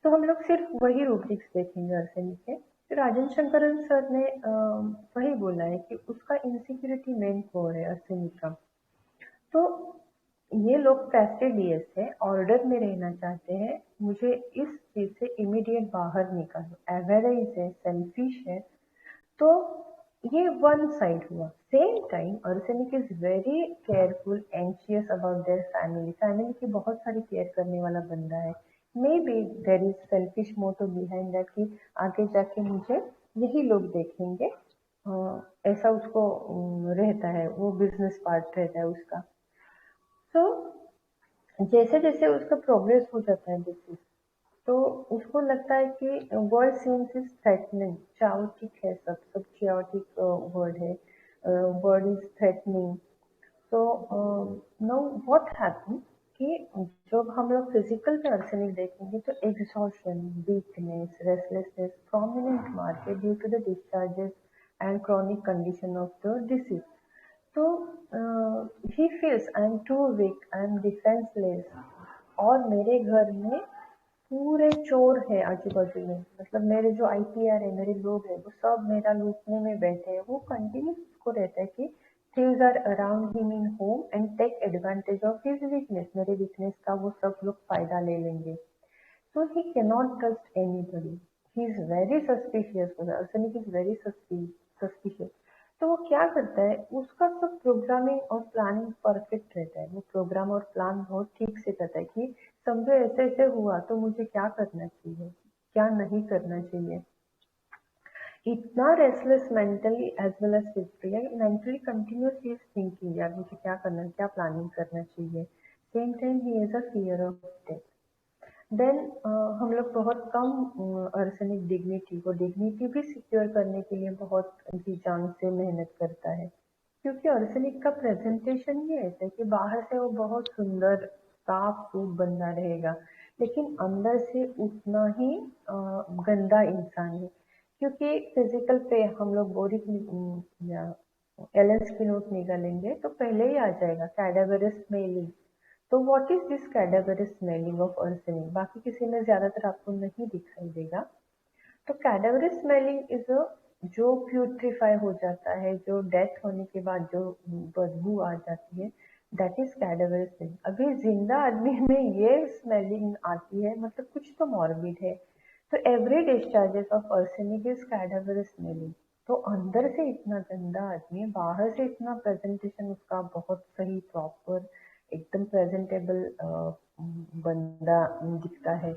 तो हम लोग सिर्फ वही रूब्रिक्स देखेंगे आर्सेनिक के। तो राजन शंकरन सर ने वही बोला है कि उसका इनसिक्योरिटी मेन कोर है आर्सेनिक का। तो ये लोग फैस्टिडियस है, ऑर्डर में रहना चाहते हैं, मुझे इस चीज से इमीडिएट बाहर निकालो, एवरेज है, सेल्फिश है। तो ये वन साइड हुआ। Same time arsenic is very careful, anxious about their family, family की बहुत सारी केयर करने वाला बंदा है। May be there is selfish motive behind that कि आगे जाके मुझे यही लोग देखेंगे, ऐसा उसको रहता है, वो बिजनेस पार्ट रहता है उसका। तो जैसे जैसे उसका प्रोग्रेस हो जाता है बिजनेस, तो उसको लगता है कि world seems is threatening, chaotic है, सब सब चाओटिक वर्ड है, वर्ड इज थ्रेटनिंग। तो नो व्हाट हैपन कि जब हम लोग फिजिकल पे आर्सेनिक देखेंगे तो exhaustion, weakness, restlessness prominent mark due to the discharges and chronic condition of the disease. तो he feels I am too weak, I am defenceless, और मेरे घर में पूरे चोर है आजू बाजू में, मतलब मेरे जो आईपीआर है, मेरे लोग है, वो सब मेरा लूटने में बैठे हैं। वो कंटिन्यूस उसको रहता है कि thieves are around him in home and take advantage of his weakness, मेरे वीकनेस का वो सब लोग फायदा ले लेंगे। So he cannot trust anybody. He is very suspicious. Arsenic is very suspicious. तो वो क्या करता है, उसका सब प्रोग्रामिंग और प्लानिंग परफेक्ट रहता है। वो प्रोग्राम और प्लान बहुत ठीक से करता है कि समझो ऐसे ऐसे हुआ तो मुझे क्या करना चाहिए, क्या नहीं करना चाहिए। इतना restless mentally as well as physically, mentally continuously thinking, यार मुझे क्या करना है, क्या प्लानिंग करना चाहिए। सेम टाइम ही is a fear of death. Then हम लोग बहुत कम आर्सेनिक डिग्निटी, वो डिग्निटी भी सिक्योर करने के लिए बहुत जी जान से मेहनत करता है। क्योंकि आर्सेनिक का प्रेजेंटेशन ही ऐसा है कि बाहर से वो बहुत सुंदर साफ सूफ बंदा रहेगा, लेकिन अंदर से उतना ही गंदा इंसान है। क्योंकि फिजिकल पे हम लोग बोरिक या एलेंस की नोट निकालेंगे तो पहले ही आ जाएगा कैडावरस स्मेलिंग। तो what is this cadaverous smelling of arsenic, बाकी किसी में ज्यादातर आपको नहीं दिखाई देगा। तो कैडावरस स्मेलिंग इज अ, जो प्यूट्रीफाई हो जाता है, जो डेथ होने के बाद जो बदबू आ जाती है, दैट इज कैडावरस स्मेलिंग। अभी जिंदा आदमी में ये स्मेलिंग आती है, मतलब कुछ तो मॉर्बिड है। तो every discharges of arsenic is cadaverous smelling. तो अंदर से इतना गंदा आदमी, बाहर से इतना प्रेजेंटेशन उसका बहुत सही, प्रॉपर, एकदम प्रेजेंटेबल बंदा दिखता है।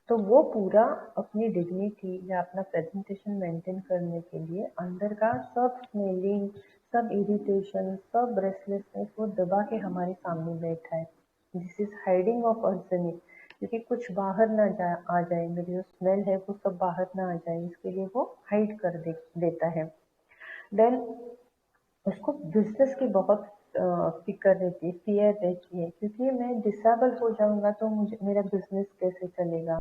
तो वो पूरा अपनी डिग्निटी या अपना प्रेजेंटेशन मेंटेन करने के लिए अंदर का सब स्मेलिंग, सब इरिटेशन, सब रेस्टलेसनेस वो दबा के हमारे सामने बैठा है। This is hiding of arsenic, क्योंकि कुछ बाहर ना आ जाए, मेरी जो स्मेल है वो सब बाहर ना आ जाए, इसके लिए वो हाइड कर देता है। देन उसको बिजनेस की बहुत फिक्र रहती है, फियर रहती है, क्योंकि मैं डिसेबल हो जाऊंगा तो मुझे मेरा बिजनेस कैसे चलेगा।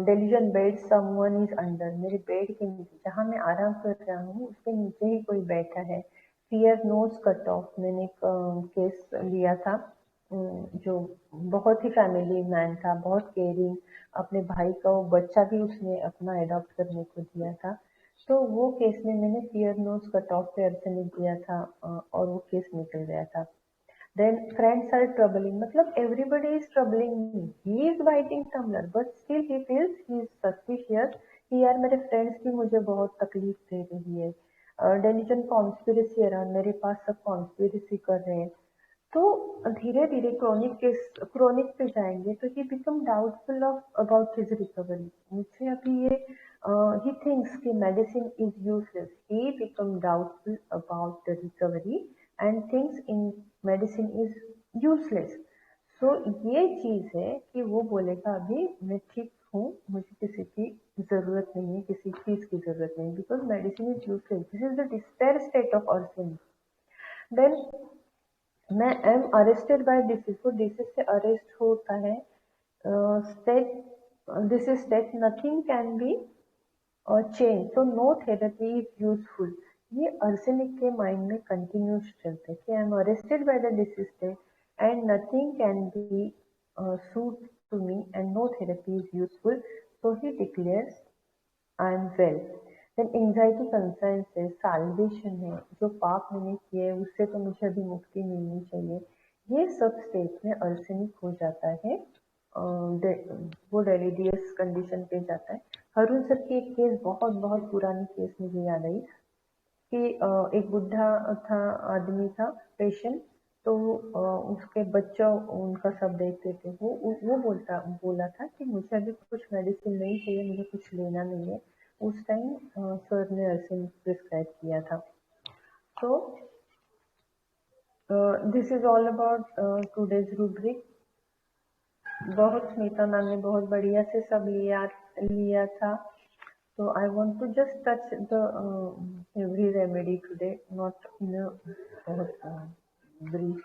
Delusion bed someone is under, मेरे बेड के नीचे जहाँ मैं आराम कर रहा हूँ उसके नीचे ही कोई बैठा है। फियर नोज कट ऑफ, मैंने एक केस लिया था, जो बहुत ही फैमिली मैन था, बहुत केयरिंग, अपने भाई का वो बच्चा भी उसने अपना अडॉप्ट करने को दिया था। तो वो केस में मैंने फियर नोज कट ऑफ पे आर्सेनिक दिया था, और वो केस निकल गया था। देन फ्रेंड्स आर ट्रबलिंग, मतलब everybody is troubling me, he is biting tumbler but still he feels he is suspicious कि यार मेरे फ्रेंड्स भी मुझे बहुत तकलीफ दे रही है। डेलीजन कॉन्स्पिरेसी अराउंड, मेरे पास सब कॉन्स्पिरेसी कर रहे हैं। तो धीरे धीरे क्रोनिक पे जाएंगे तो he become doubtful of about his recovery. मुझे अभी ये ही थिंक्स कि medicine is useless, he become doubtful about the recovery and thinks in medicine is useless. So ये चीज है कि वो बोलेगा अभी मैं ठीक हूँ, मुझे किसी की जरूरत नहीं है, किसी चीज की जरूरत नहीं, because medicine is useless. This is the despair state of arsenic. Then मैं एम अरेस्टेड बाय डिसीज, वो डिसीज से अरेस्ट होता है, this is that nothing can be changed, so no therapy is useful. ये अर्सेनिक के mind में continuous चलते कि I am arrested by the disease state and nothing can be suit to me and no therapy is useful, so he declares I am well. Then anxiety concern से salvation है, जो पाप मैंने किए उससे तो मुझे अभी मुक्ति मिलनी चाहिए। ये सब स्टेट में अर्सेनिक हो जाता है, वो डेलीडियस कंडीशन पे जाता है। हरुण सर की एक केस बहुत बहुत पुरानी केस मुझे याद आई कि एक बुढ़ा था, आदमी था पेशेंट, तो उसके बच्चा उनका सब देखते थे। वो बोला था कि मुझे अभी कुछ मेडिसिन नहीं चाहिए, मुझे कुछ लेना नहीं है। उस टाइम सर ने अर्सेनिक प्रिस्क्राइब किया था। तो this is all about today's rubric. बहुत स्मिता मैम ने बहुत बढ़िया से सब लिया था। So I want to just touch the every remedy today, not in a brief.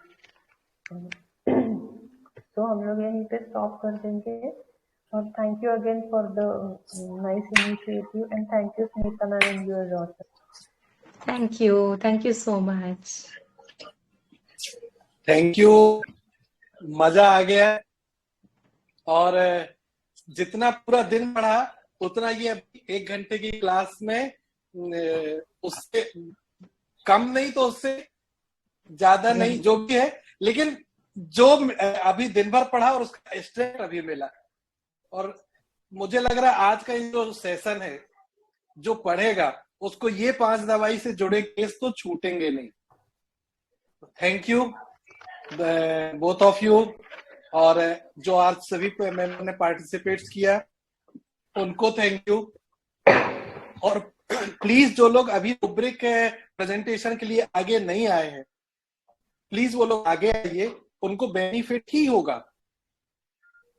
तो हम लोग यहीं पे stop कर देंगे। और thank you again for the nice initiative and thank you Smita ma'am and your daughter. Thank you so much. Thank you, मजा आ गया। और जितना पूरा दिन पढ़ा उतना ये अभी 1 घंटे की क्लास में उससे कम नहीं तो उससे ज्यादा नहीं, जो भी है, लेकिन जो अभी दिन भर पढ़ा और उसका एक्सट्रैक्ट अभी मिला। और मुझे लग रहा है आज का ये जो सेशन है, जो पढ़ेगा उसको ये 5 दवाई से जुड़े केस तो छूटेंगे नहीं। Thank you both of you. और जो आज सभी मेंबर ने पार्टिसिपेट किया उनको थैंक यू। और प्लीज जो लोग अभी रूब्रिक प्रेजेंटेशन के लिए आगे नहीं आए हैं, प्लीज वो लोग आगे आइए, उनको बेनिफिट ही होगा।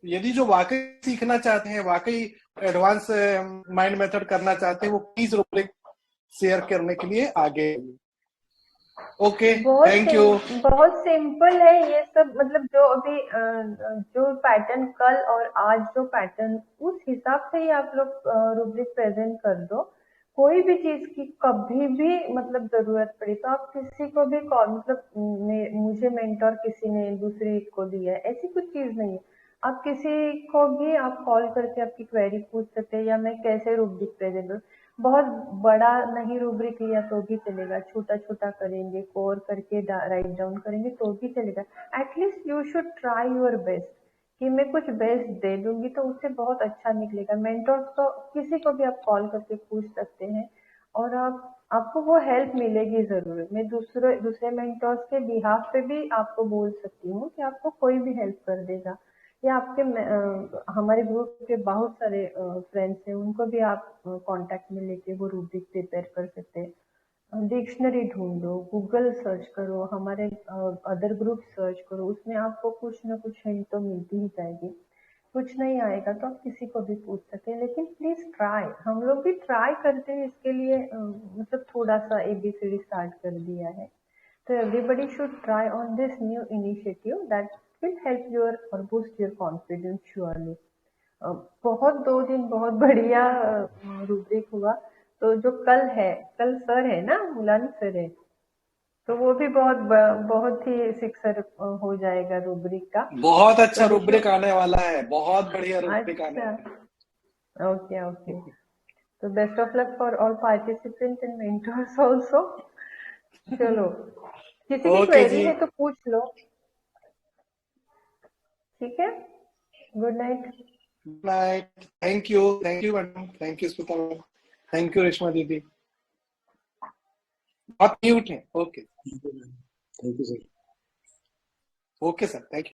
यदि जो वाकई सीखना चाहते हैं, वाकई एडवांस माइंड मेथड करना चाहते हैं, वो प्लीज रूब्रिक शेयर करने के लिए आगे आइए। Okay, thank you. बहुत सिंपल है ये सब, मतलब जो अभी जो पैटर्न कल और आज जो पैटर्न, उस हिसाब से ही आप लोग रूब्रिक प्रेजेंट कर दो। कोई भी चीज की कभी भी मतलब जरूरत पड़ी तो आप किसी को भी कॉल, मतलब मुझे मेंटोर किसी ने दूसरी को दिया है, ऐसी कुछ चीज नहीं है। आप किसी को भी आप कॉल करके आपकी क्वेरी पूछ सकते हैं, या मैं कैसे रूब्रिक प्रेजेंट करूं। बहुत बड़ा नहीं रूब्रिक लिया तो भी चलेगा, छोटा छोटा करेंगे, कोर करके राइट डाउन करेंगे तो भी चलेगा। At least you should try your best कि मैं कुछ बेस्ट दे दूंगी तो उससे बहुत अच्छा निकलेगा। मेंटोर तो किसी को भी आप कॉल करके पूछ सकते हैं और आपको वो हेल्प मिलेगी जरूर। मैं दूसरे मेंटोर्स के बिहाफ पे भी आपको बोल सकती हूँ कि आपको कोई भी हेल्प कर देगा। या आपके हमारे ग्रुप के बहुत सारे फ्रेंड्स हैं, उनको भी आप कांटेक्ट में लेके वो रूब्रिक प्रिपेयर कर सकते हैं। डिक्शनरी ढूंढो, गूगल सर्च करो, हमारे अदर ग्रुप सर्च करो, उसमें आपको कुछ ना कुछ हिंट तो मिलती ही जाएगी। कुछ नहीं आएगा तो आप किसी को भी पूछ सकते हैं, लेकिन प्लीज ट्राई। हम लोग भी ट्राई करते हैं इसके लिए, मतलब थोड़ा सा ABCD स्टार्ट कर दिया है। So everybody should try on this new initiative that will help your or boost your confidence surely. बहुत 2 दिन बहुत बढ़िया रूब्रिक हुआ। तो जो कल सर है ना, मुलानी सर है, तो वो भी बहुत ही शिक्षक हो जाएगा रूब्रिक का। बहुत अच्छा रूब्रिक आने वाला है, बहुत बढ़िया रूब्रिक आने वाला है। ओके। तो best of luck for all participants and mentors also. चलो, किसी की क्वेरी है तो पूछ लो, ठीक है। Good night. Good night. Thank you madam, thank you Smita ma'am, thank you Reshma दीदी। आप म्यूट हैं। Okay, thank you sir. Okay sir, thank you.